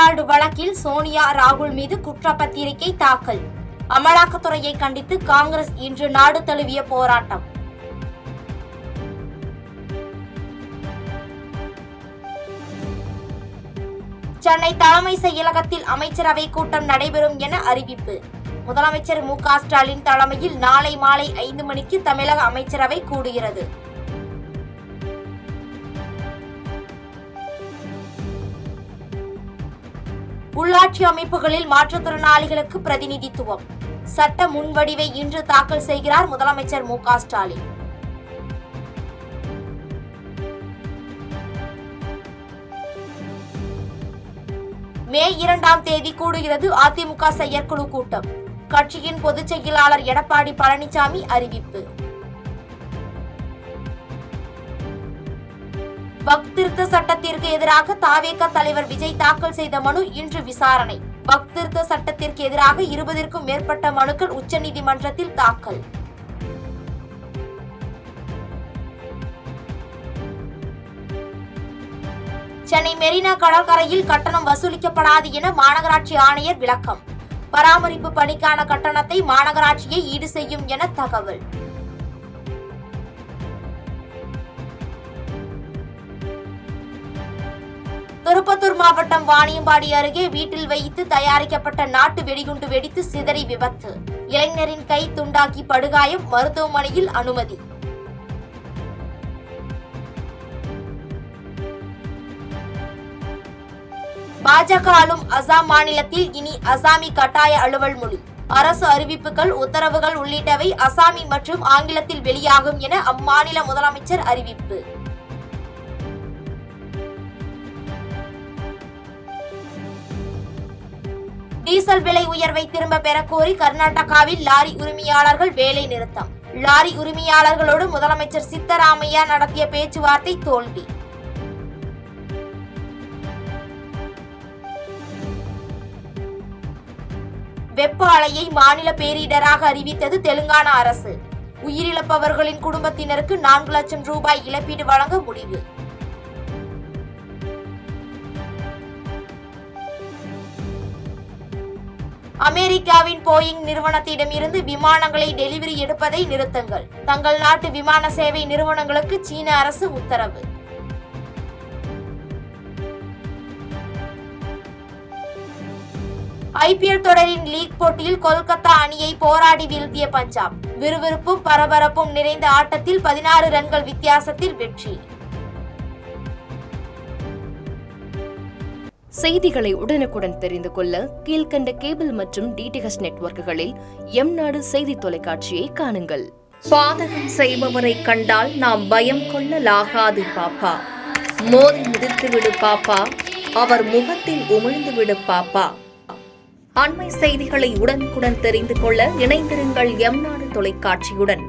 Emerald வழக்கில் சோனியா ராகுல் மீது குற்றப்பத்திரிகை தாக்கல். அமலாக்கத்துறையை கண்டித்து காங்கிரஸ் இன்று நாடு தழுவிய போராட்டம். சென்னை தலைமை செயலகத்தில் அமைச்சரவை கூட்டம் நடைபெறும் என அறிவிப்பு. முதலமைச்சர் மு.க.ஸ்டாலின் தலைமையில் நாளை மாலை 5 மணிக்கு தமிழக அமைச்சரவை கூடுகிறது. உள்ளாட்சி அமைப்புகளில் மாற்றுத்திறனாளிகளுக்கு பிரதிநிதித்துவம். சட்ட முன்வடிவை இன்று தாக்கல் செய்கிறார் முதலமைச்சர் மு.க.ஸ்டாலின். மே 2ஆம் தேதி கூடுகிறது அதிமுக செயற்குழு கூட்டம். கட்சியின் பொதுச் செயலாளர் எடப்பாடி பழனிசாமி அறிவிப்பு. வக்ஃப் திருத்த சட்டத்திற்கு எதிராக தவேக தலைவர் விஜய் தாக்கல் செய்த மனு இன்று விசாரணை. வக்ஃப் திருத்த சட்டத்திற்கு எதிராக 20க்கும் மேற்பட்ட மனுக்கள் உச்சநீதிமன்றத்தில் தாக்கல். சென்னை மெரினா கடற்கரையில் கட்டணம் வசூலிக்கப்படாது என மாநகராட்சி ஆணையர் விளக்கம். பராமரிப்பு பணிக்கான கட்டணத்தை மாநகராட்சியை ஈடு செய்யும் என தகவல். திருப்பத்தூர் மாவட்டம் வாணியம்பாடி அருகே வீட்டில் வைத்து தயாரிக்கப்பட்ட நாட்டு வெடிகுண்டு வெடித்து சிதறி விபத்து. இளைஞரின் கை துண்டாக்கி படுகாயம், மருத்துவமனையில் அனுமதி. பாஜக ஆளும் அசாம் மாநிலத்தில் இனி அசாமி கட்டாய அலுவல் மொழி. அரசு அறிவிப்புகள், உத்தரவுகள் உள்ளிட்டவை அசாமி மற்றும் ஆங்கிலத்தில் வெளியாகும் என அம்மாநில முதலமைச்சர் அறிவிப்பு. டீசல் விலை உயர்வை திரும்ப பெற கோரி கர்நாடகாவில் லாரி உரிமையாளர்கள் வேலை நிறுத்தம். லாரி உரிமையாளர்களோடு முதலமைச்சர் சித்தராமையா நடத்திய பேச்சுவார்த்தை தோல்வி. வெப்ப அலையை மாநில பேரிடராக அறிவித்தது தெலுங்கானா அரசு. உயிரிழப்பவர்களின் குடும்பத்தினருக்கு 4 லட்சம் ரூபாய் இழப்பீடு வழங்க முடிவு. அமெரிக்காவின் போயிங் நிறுவனத்திடம் இருந்து விமானங்களை டெலிவரி எடுப்பதை நிறுத்துங்கள். தங்கள் நாட்டு விமான சேவை நிறுவனங்களுக்கு சீன அரசு உத்தரவு. ஐபிஎல் தொடரின் லீக் போட்டியில் கொல்கத்தா அணியை போராடி வீழ்த்திய பஞ்சாப். விறுவிறுப்பும் பரபரப்பும் நிறைந்த ஆட்டத்தில் 16 ரன்கள் வித்தியாசத்தில் வெற்றி. செய்திகளை உடனுக்குடன் தெரிந்து கொள்ள கீழ்கண்ட கேபிள் மற்றும் டிடிஎச் நெட்வொர்க்குகளில் எம்நாடு செய்தி தொலைக்காட்சியை காணுங்கள். பாதகம் செய்பவரை கண்டால் நாம் பயம் கொள்ளலாகாது பாப்பா. மோதி மிதித்துவிடு பாப்பா, அவர் முகத்தில் உமிழ்ந்துவிடு பாப்பா. அண்மை செய்திகளை உடனுக்குடன் தெரிந்து கொள்ள இணைந்திருங்கள் எம்நாடு தொலைக்காட்சியுடன்.